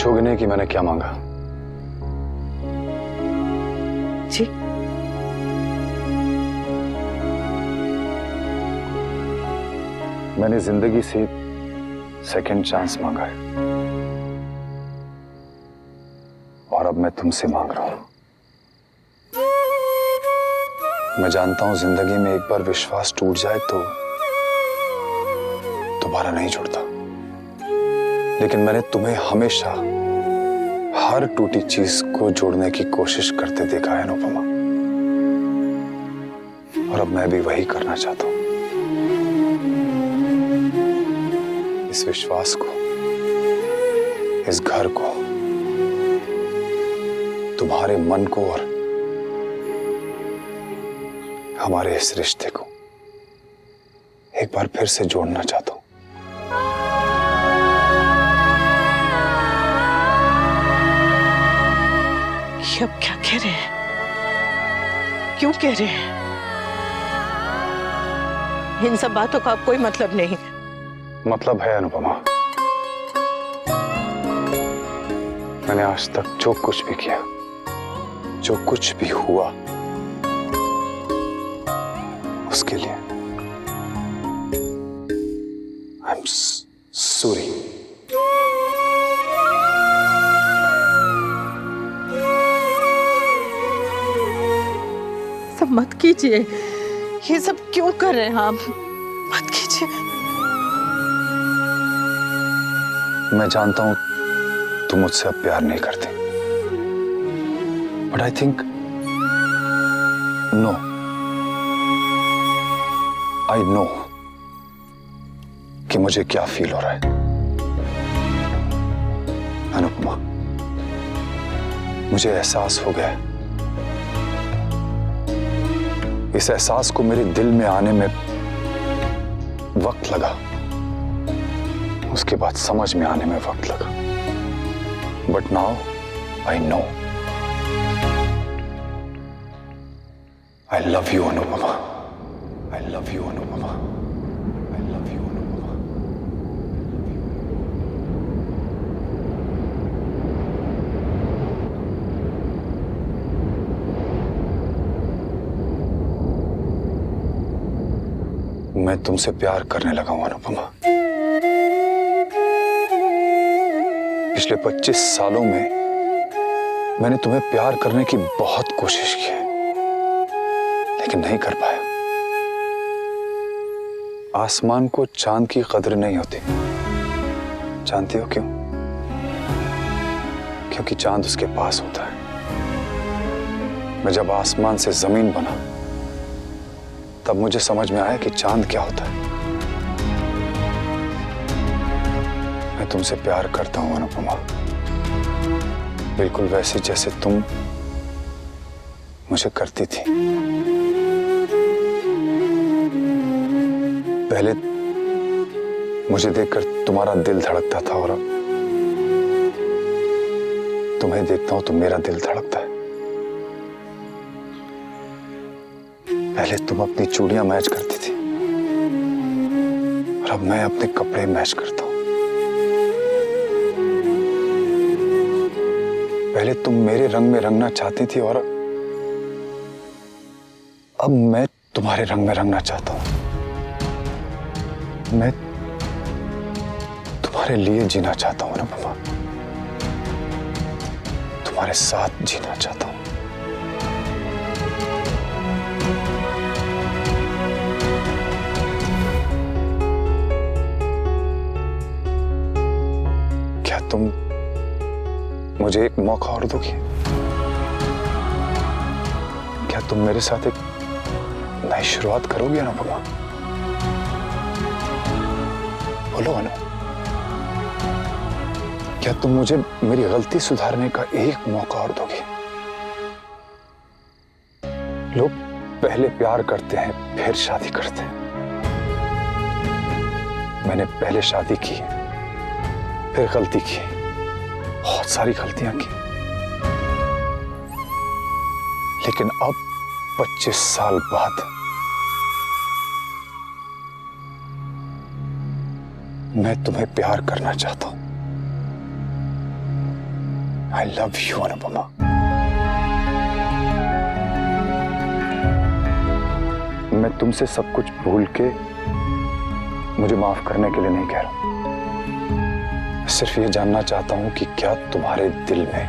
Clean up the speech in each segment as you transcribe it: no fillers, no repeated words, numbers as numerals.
पूछोगे नहीं कि मैंने क्या मांगा? जी मैंने जिंदगी से सेकंड चांस मांगा है और अब मैं तुमसे मांग रहा हूं। मैं जानता हूं जिंदगी में एक बार विश्वास टूट जाए तो दोबारा नहीं जुड़ता, लेकिन मैंने तुम्हें हमेशा हर टूटी चीज को जोड़ने की कोशिश करते देखा है अनुपमा, और अब मैं भी वही करना चाहता हूं। इस विश्वास को, इस घर को, तुम्हारे मन को और हमारे इस रिश्ते को एक बार फिर से जोड़ना चाहता हूं। ये अब क्या कह रहे हैं? क्यों कह रहे हैं? इन सब बातों का अब कोई मतलब नहीं। मतलब है अनुपमा। मैंने आज तक जो कुछ भी किया, जो कुछ भी हुआ, उसके लिए आई एम सॉरी। सब मत कीजिए। ये सब क्यों कर रहे हैं आप? मत कीजिए। मैं जानता हूं तुम मुझसे अब प्यार नहीं करती, but I think no, I know कि मुझे क्या फील हो रहा है। अनुपमा, मुझे एहसास हो गया है। इस एहसास को मेरे दिल में आने में वक्त लगा, उसके बाद समझ में आने में वक्त लगा, but now I know. I love you Anupama, I love you Anupama, I love you Anupama. मैं तुमसे प्यार करने लगा हूं अनुपमा। पिछले 25 सालों में मैंने तुम्हें प्यार करने की बहुत कोशिश की है, लेकिन नहीं कर पाया। आसमान को चांद की कदर नहीं होती। जानती हो क्यों? क्योंकि चांद उसके पास होता है। मैं जब आसमान से जमीन बना तब मुझे समझ में आया कि चांद क्या होता है। मैं तुमसे प्यार करता हूं अनुपमा, बिल्कुल वैसे जैसे तुम मुझे करती थी। पहले मुझे देखकर तुम्हारा दिल धड़कता था और अब तुम्हें देखता हूं तो मेरा दिल धड़कता है। पहले तुम अपनी चूड़ियां मैच करती थी और अब मैं अपने कपड़े मैच करता हूं। पहले तुम मेरे रंग में रंगना चाहती थी और अब मैं तुम्हारे रंग में रंगना चाहता हूं। मैं तुम्हारे लिए जीना चाहता हूं अनुपमा, तुम्हारे साथ जीना चाहता हूं। क्या तुम मुझे एक मौका और दोगी? क्या तुम मेरे साथ एक नई शुरुआत करोगी अनुपमा? बोलो अनु, क्या तुम मुझे मेरी गलती सुधारने का एक मौका और दोगी? लोग पहले प्यार करते हैं फिर शादी करते हैं। मैंने पहले शादी की, फिर गलती की, बहुत सारी गलतियां की, लेकिन अब 25 साल बाद मैं तुम्हें प्यार करना चाहता हूं। I love you Anupama. मैं तुमसे सब कुछ भूल के मुझे माफ करने के लिए नहीं कह रहा, सिर्फ ये जानना चाहता हूं कि क्या तुम्हारे दिल में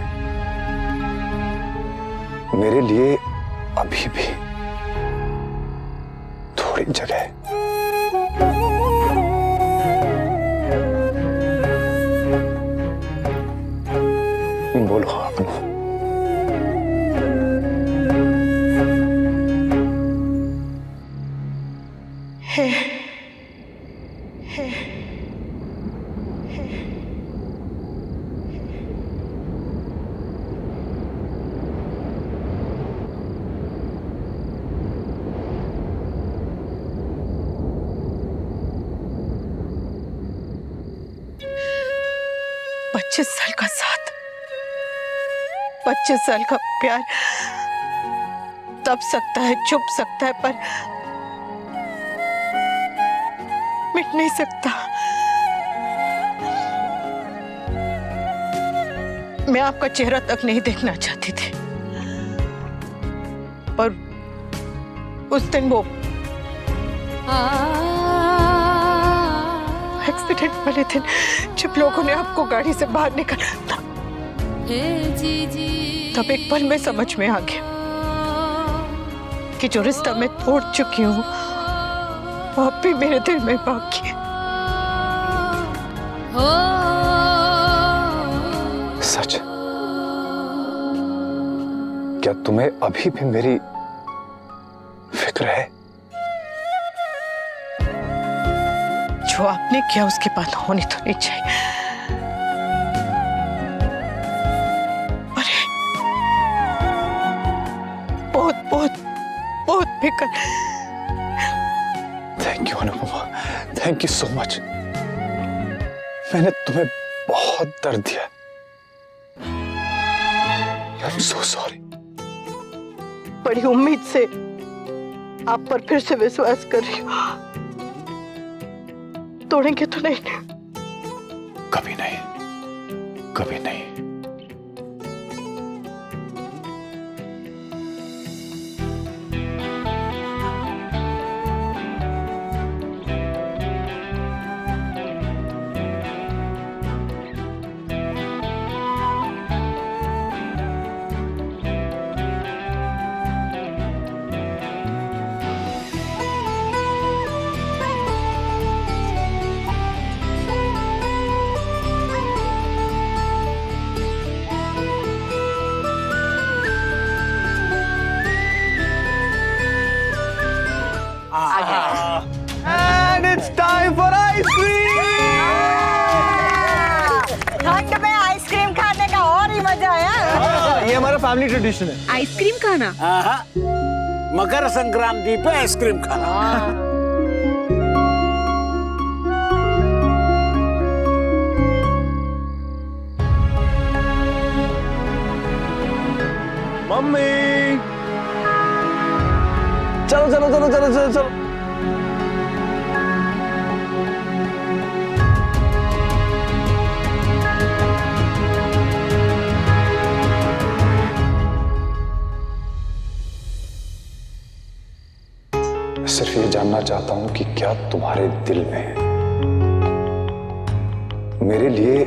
मेरे लिए अभी भी थोड़ी जगह है। बोलो अनु। पच्चीस साल का साथ, 25 साल का प्यार तब सकता है, छुप सकता है, पर मिट नहीं सकता। मैं आपका चेहरा तक नहीं देखना चाहती थी, पर उस दिन वो एक्सीडेंट वाले दिन जब लोगों ने आपको गाड़ी से बाहर निकाला, तब एक पल में समझ में आ गया कि जो रिश्ता मैं तोड़ चुकी हूँ वो अब भी मेरे दिल में बाकी है। सच? क्या तुम्हें अभी भी मेरी फिक्र है? जो आपने किया उसके बाद होनी तो नहीं चाहिए, अरे बहुत बहुत बहुत फिक्र। Thank you Anupama, thank you so much. मैंने तुम्हें बहुत दर्द दिया। I am so sorry. बड़ी उम्मीद से आप पर फिर से विश्वास कर रही हूँ, तोड़ेंगे तो नहीं? कभी नहीं, कभी नहीं। And it's time for ice cream! ठंड में आइसक्रीम खाने का और ही मजा है। ये हमारा फैमिली ट्रेडिशन है। आइसक्रीम खाना? मकर संक्रांति पे आइसक्रीम खाना। मम्मी चलो चलो चलो चलो चलो चलो। सिर्फ ये जानना चाहता हूं कि क्या तुम्हारे दिल में मेरे लिए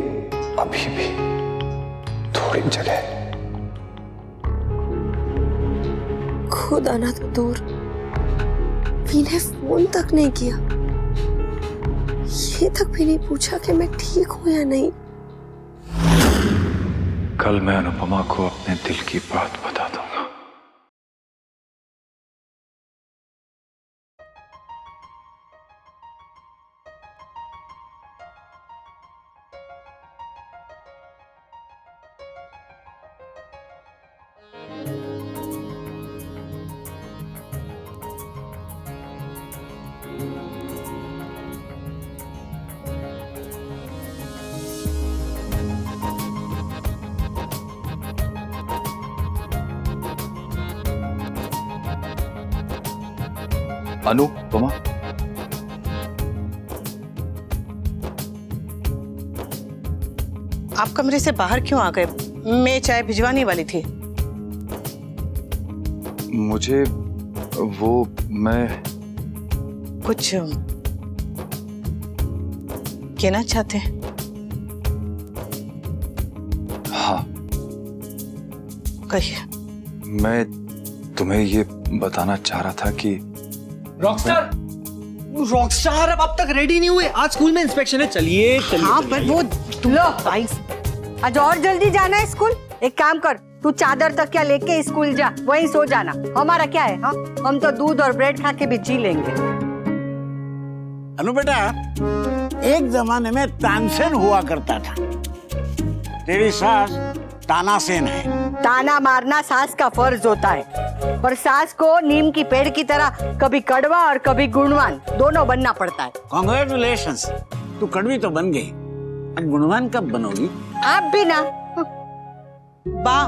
अभी भी थोड़ी जगह है? खुद आना तो दूर, मैंने फोन तक नहीं किया, ये तक भी नहीं पूछा कि मैं ठीक हूं या नहीं। कल मैं अनुपमा को अपने दिल की बात बता दूंगा। अनुपमा, आप कमरे से बाहर क्यों आ गए? मैं चाय भिजवाने वाली थी। मुझे वो मैं कुछ कहना चाहते हैं? हाँ, कहिए। मैं तुम्हें ये बताना चाह रहा था कि रॉकस्टार, रॉकस्टार अब तक रेडी नहीं हुए। आज स्कूल में इंस्पेक्शन है। चलिए चलिए। हाँ, पर वो लो आज और जल्दी जाना है स्कूल। एक काम कर, तू चादर तक क्या लेके स्कूल जा, वहीं सो जाना। हमारा क्या है? हाँ, हम तो दूध और ब्रेड खा के भी जी लेंगे। अनु बेटा, एक जमाने में तानसेन हुआ करता था। तेरी सास तानासेन है। ताना मारना सास का फर्ज होता है, पर सास को नीम की पेड़ की तरह कभी कड़वा और कभी गुणवान दोनों बनना पड़ता है। कॉन्ग्रेचुलेशंस, तू कड़वी तो बन गई, अब गुणवान कब बनोगी? आप भी ना। बा,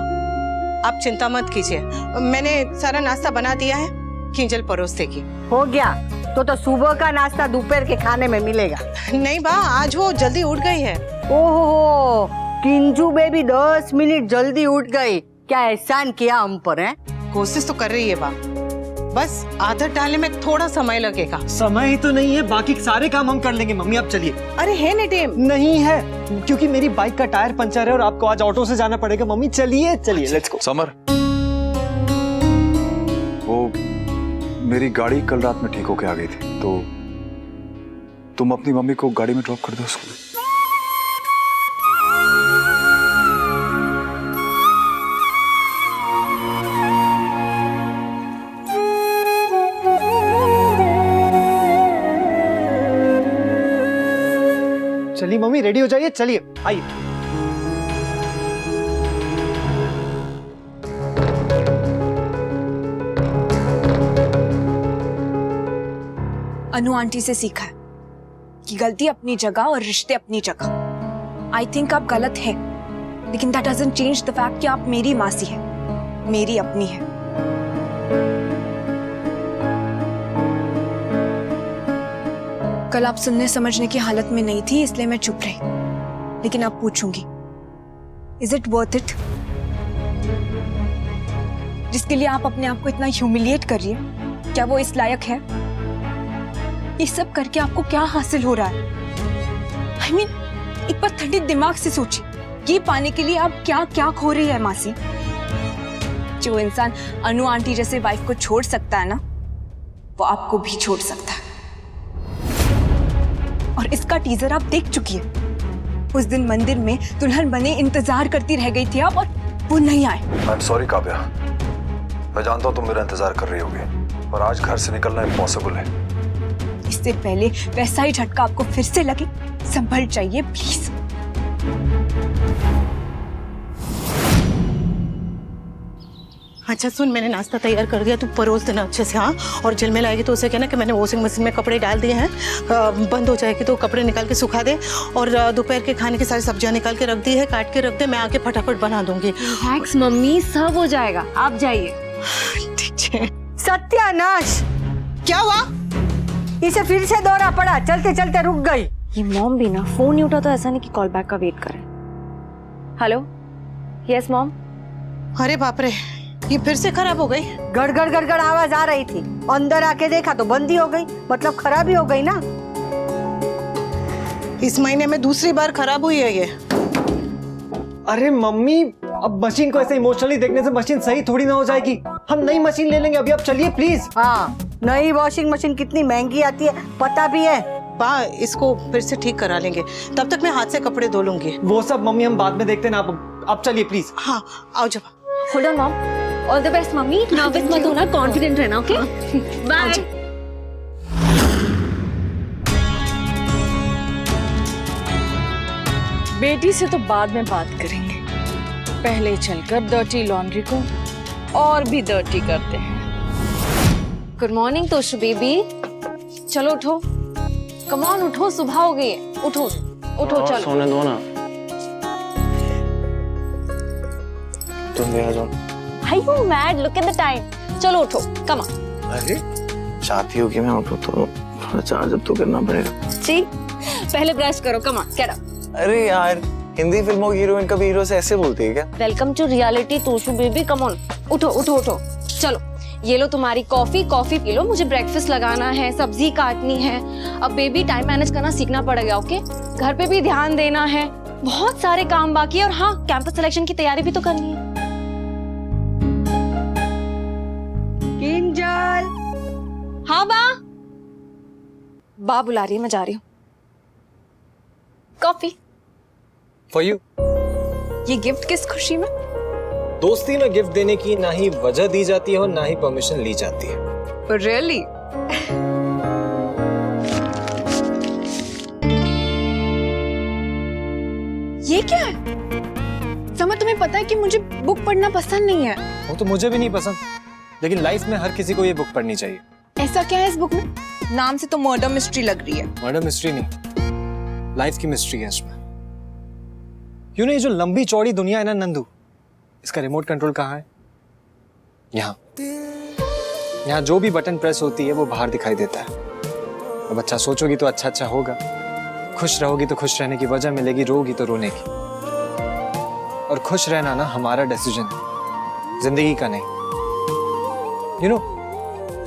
आप चिंता मत कीजिए, मैंने सारा नाश्ता बना दिया है, किंजल परोस देगी। हो गया तो सुबह का नाश्ता दोपहर के खाने में मिलेगा। नहीं बा, आज वो जल्दी उठ गई है। ओहो, किंजू बेबी 10 मिनट जल्दी उठ गई। क्या एहसान किया हम पर है? कोशिश तो कर रही है बा, बस आदत डालने में थोड़ा समय लगेगा। समय ही तो नहीं है, बाकी सारे काम हम कर लेंगे। मम्मी आप चलिए। अरे है नेटिम। नहीं है, क्योंकि मेरी बाइक का टायर पंचर है और आपको आज ऑटो से जाना पड़ेगा। मम्मी चलिए चलिए, लेट्स गो। समर, वो मेरी गाड़ी कल रात में ठीक होके आ गई थी, तो तुम अपनी मम्मी को गाड़ी में ड्रॉप कर दो स्कूल। चलिए मम्मी, रेडी हो जाइए। चलिए आइए। अनु आंटी से सीखा है कि गलती अपनी जगह और रिश्ते अपनी जगह। आई थिंक आप गलत है, लेकिन that doesn't change the fact कि आप मेरी मासी है, मेरी अपनी है। कल आप सुनने समझने की हालत में नहीं थी, इसलिए मैं चुप रही, लेकिन अब पूछूंगी, इज इट वर्थ इट? जिसके लिए आप अपने आप को इतना ह्यूमिलिएट कर रही है, क्या वो इस लायक है? ये सब करके आपको क्या हासिल हो रहा है? I mean, एक बार ठंडे दिमाग से सोचिए, ये पाने के लिए आप क्या क्या खो रही है मासी? जो इंसान अनु आंटी जैसे वाइफ को छोड़ सकता है ना, वो आपको भी छोड़ सकता है। और इसका टीजर आप देख चुकी है। उस दिन मंदिर में दुल्हन बने इंतजार करती रह गई थी आप, और वो नहीं आए। आई एम सॉरी काव्या, मैं जानता हूँ तुम मेरा इंतजार कर रही होगी, पर आज घर से निकलना इम्पॉसिबल है। इससे पहले वैसा ही झटका आपको फिर से लगे, संभल जाइए प्लीज। अच्छा सुन, मैंने नाश्ता तैयार कर दिया, तू परोस देना अच्छे से। हाँ, और जल में लाएगी तो उसे कहना कि मैंने वॉशिंग मशीन में कपड़े डाल दिए हैं, बंद हो जाएगी तो कपड़े निकाल के सुखा दे। और दोपहर के खाने की सारी सब्जियां निकाल के रख दी है, काट के रख दे, मैं आके फटाफट बना दूंगी। थैंक्स मम्मी, सब हो जाएगा, आप जाइए। ठीक है। सत्यानाश, क्या हुआ? इसे फिर से दौरा पड़ा, चलते चलते रुक गई। ये मॉम भी ना फोन नहीं उठा तो ऐसा नहीं कि कॉल बैक का वेट करें। Hello, yes mom. अरे बाप रे, ये फिर से खराब हो गई। गड़गड़ गड़गड़ आवाज आ रही थी, अंदर आके देखा तो बंद ही हो गई, मतलब खराब ही हो गई ना। इस महीने में दूसरी बार खराब हुई है ये। अरे मम्मी, अब मशीन को ऐसे इमोशनली देखने से मशीन सही थोड़ी ना हो जाएगी। हम नई मशीन ले लेंगे, अभी आप चलिए प्लीज। हाँ, नई वॉशिंग मशीन कितनी महंगी आती है पता भी है। बा, इसको फिर से ठीक करा लेंगे, तब तक मैं हाथ से कपड़े धो लूंगी। वो सब मम्मी हम बाद में देखते हैं ना, आप चलिए प्लीज। हाँ, आओ जब। Hold on mom, all the best mummy, nervous मत होना, कॉन्फिडेंट रहना, ओके? बाय। बेटी से तो बाद में बात करेंगे, पहले चलकर डर्टी लॉन्ड्री को और भी डर्टी करते हैं। गुड मॉर्निंग तोशु बेबी, चलो उठो, कम ऑन उठो, सुबह हो गई है, उठो उठो चलो। सोने दो ना, तुम भी आ जाओ। Are you mad? Look at the time. चलो उठो, come on. अरे चाहती हो कि मैं उठूं तो थोड़ा चार्ज अप तो करना पड़ेगा। जी, पहले ब्रश करो, come on, get up. अरे यार हिंदी फिल्मों की हीरोइन कभी हीरो से ऐसे बोलती है क्या? Welcome to reality Toshu baby, come on, उठो उठो उठो, चलो ये लो तुम्हारी कॉफी, कॉफी पी लो, मुझे ब्रेकफास्ट लगाना है, सब्जी काटनी है। अब बेबी टाइम मैनेज करना सीखना पड़ेगा, ओके? घर पे भी ध्यान देना है, बहुत सारे काम बाकी है, और हाँ कैंपस सिलेक्शन की तैयारी भी तो करनी है। किंजल, हाँ बा बुला रही है, मैं जा रही हूँ। Coffee for you. ये गिफ्ट किस खुशी में? दोस्ती में गिफ्ट देने की ना ही वजह दी जाती है और ना ही परमिशन ली जाती है। रियली? ये क्या है? समर, तुम्हें पता है कि मुझे बुक पढ़ना पसंद नहीं है। वो तो मुझे भी नहीं पसंद, लेकिन लाइफ में हर किसी को ये बुक पढ़नी चाहिए। ऐसा क्या है इस बुक में? नाम से तो मर्डर मिस्ट्री लग रही है। मर्डर मिस्ट्री नहीं, लाइफ की मिस्ट्री है इसमें। यूं नहीं, जो लंबी चौड़ी दुनिया है ना नंदू, इसका रिमोट कंट्रोल कहाँ है? यहाँ। यहाँ जो भी बटन प्रेस होती है वो बाहर दिखाई देता है। अब अच्छा सोचोगी तो अच्छा अच्छा होगा, खुश रहोगी तो खुश रहने की वजह मिलेगी, रोगी तो रोने की। और खुश रहना ना हमारा डिसीजन है, जिंदगी का नहीं। यू नो,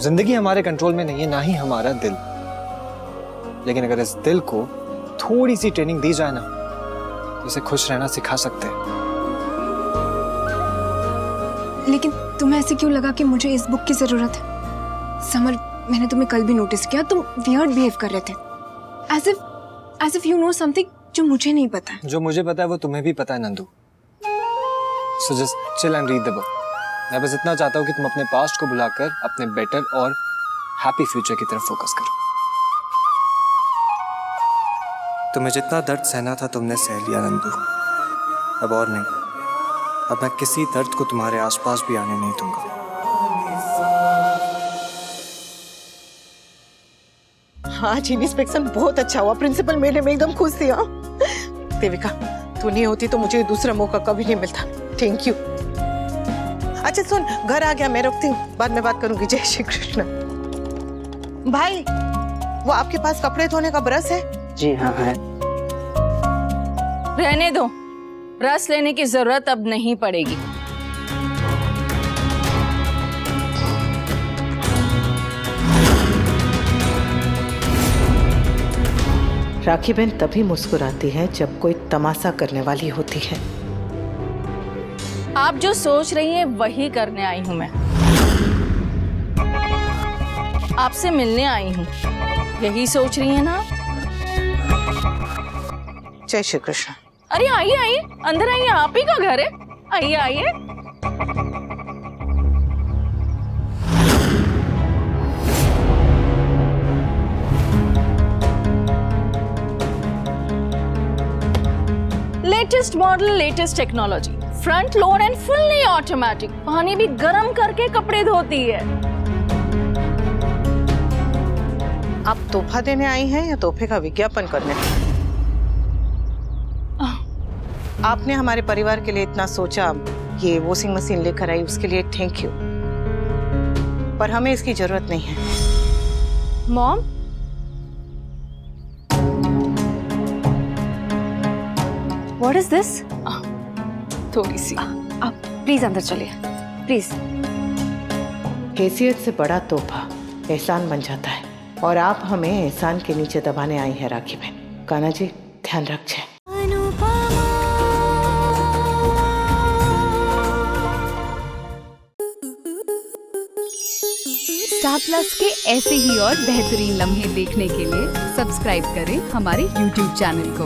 जिंदगी हमारे कंट्रोल में नहीं है, ना ही हमारा दिल। लेकिन अगर इस दिल को थोड़ी सी ट्रेनिंग दी जाए ना, तो इसे खुश रहना सिखा सकते हैं। लेकिन तुम्हें ऐसे क्यों लगा कि मुझे इस बुक की जरूरत है? समर, मैंने तुम्हें कल भी नोटिस किया, तुम वियर्ड बिहेव कर रहे थे, as if you know something जो मुझे नहीं पता है। जो मुझे पता है वो तुम्हें भी पता है Nandu. So just chill and read the book. मैं बस इतना चाहता हूँ कि तुम अपने पास्ट को भुलाकर अपने बेटर और हैप्पी फ्यूचर की तरफ फोकस करो। तुम्हें जितना दर्द सहना था तुमने सह लिया नंदू, अब और नहीं। अब मैं किसी दर्द को तुम्हारे आसपास भी आने नहीं दूंगा। हाँ जी, इंस्पेक्शन बहुत अच्छा हुआ, प्रिंसिपल मैडम एकदम खुश थी। हाँ देविका, तू नहीं होती तो मुझे दूसरा मौका कभी नहीं मिलता। Thank you. अच्छा सुन, घर आ गया, मैं रखती हूँ, बाद में बात करूंगी। जय श्री कृष्ण। भाई, वो आपके पास कपड़े धोने का ब्रश है? जी हाँ है। रहने दो, ब्रश लेने की जरूरत अब नहीं पड़ेगी। राखी बहन तभी मुस्कुराती है जब कोई तमाशा करने वाली होती है। आप जो सोच रही हैं वही करने आई हूं मैं। आपसे मिलने आई हूं, यही सोच रही हैं ना? जय श्री कृष्ण। अरे आइए आइए, अंदर आइए, आप ही का घर है, आइए आइए। Latest model, latest technology, front load and fully automatic, पानी भी गर्म करके कपड़े धोती है। आप तोहफा देने आई हैं या तोहफे का विज्ञापन करने? आपने हमारे परिवार के लिए इतना सोचा, ये वॉशिंग मशीन लेकर आई, उसके लिए थैंक यू, पर हमें इसकी जरूरत नहीं है। Mom, what is this? थोड़ी सी आप प्लीज अंदर चलिए, प्लीज। हैसियत से बड़ा तोहफा एहसान बन जाता है, और आप हमें एहसान के नीचे दबाने आई हैं राखी बहन। कान्हा जी, ध्यान रखिए। स्टार प्लस के ऐसे ही और बेहतरीन लम्हे देखने के लिए सब्सक्राइब करें हमारे YouTube चैनल को।